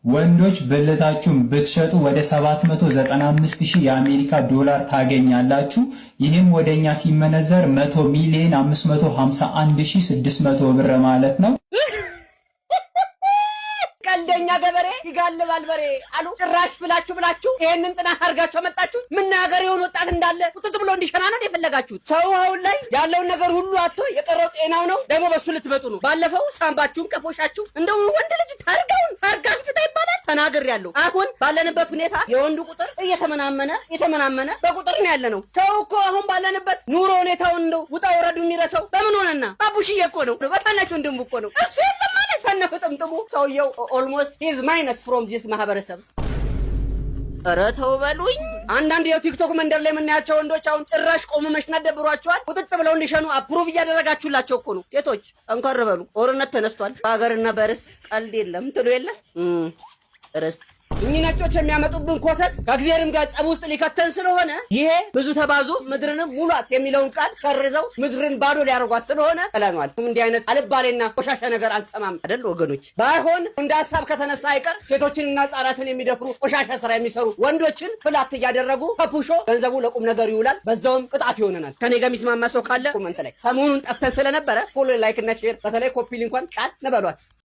ወንዶች ብልታችሁን ብትሸጡ ወደ 795,000 የአሜሪካ ዶላር ታገኛላችሁ። ይህም ወደኛ ሲመነዘር 100,551,600 ብር ማለት ነው። ቀልደኛ ገበሬ ይጋልባል በሬ አሉ። ጭራሽ ብላችሁ ይሄንን ጥናት አድርጋችሁ መጣችሁ። መናገር የሆነ ወጣት እንዳለ ቁጥጥ ብሎ እንዲሸና ነው የፈለጋችሁት። ሰው አሁን ላይ ያለውን ነገር ሁሉ አጥቶ የቀረው ጤናው ነው። ደግሞ በሱ ልትበጡ ነው። ባለፈው ሳምባችሁን ከፖሻችሁ እንደው ወንድ ልጅ ታርጋውን ፍታ ይባላል ተናግሬያለሁ። አሁን ባለንበት ሁኔታ የወንዱ ቁጥር እየተመናመነ በቁጥር ነው ያለ ነው። ሰው እኮ አሁን ባለንበት ኑሮ ሁኔታውን እንደው ውጣ ወረዱ የሚረሳው በምን ሆነና አቡሽዬ እኮ ነው በታናቸው እንደም እኮ ነው እሱ የለም ማለት ተነፍጥምጥሙ ሰውየው ኦልሞስት ሂዝ ማይነስ ፍሮም ዚስ ማህበረሰብ። ኧረ ተው በሉኝ። አንዳንድ የቲክቶክ መንደር ላይ የምናያቸው ወንዶች አሁን ጭራሽ ቆሞ መሽናት ደብሯቸዋል። ቁጥጥ ብለው እንዲሸኑ አፕሩቭ እያደረጋችሁላቸው እኮ ነው። ሴቶች እንኳን በሉ። ጦርነት ተነስቷል በሀገርና በርስት ቀልድ የለም ትሉ የለ ርስት። እኚህ ነጮች የሚያመጡብን ኮተት ከእግዚአብሔርም ጋር ጸብ ውስጥ ሊከተን ስለሆነ ይሄ ብዙ ተባዙ ምድርንም ሙሏት የሚለውን ቃል ሰርዘው ምድርን ባዶ ሊያደርጓት ስለሆነ ጥለኗል። እንዲህ አይነት አልባሌና ቆሻሻ ነገር አንሰማም አይደል ወገኖች? ባይሆን እንደ ሀሳብ ከተነሳ አይቀር ሴቶችንና ህጻናትን የሚደፍሩ ቆሻሻ ስራ የሚሰሩ ወንዶችን ፍላት እያደረጉ ከፑሾ ገንዘቡ ለቁም ነገር ይውላል። በዛውም ቅጣት ይሆነናል። ከኔ ጋር የሚስማማ ሰው ካለ ኮመንት ላይ። ሰሞኑን ጠፍተን ስለነበረ ፎሎ፣ ላይክ እና ሼር በተለይ ኮፒ ሊንኳን ጫን ነበሏት።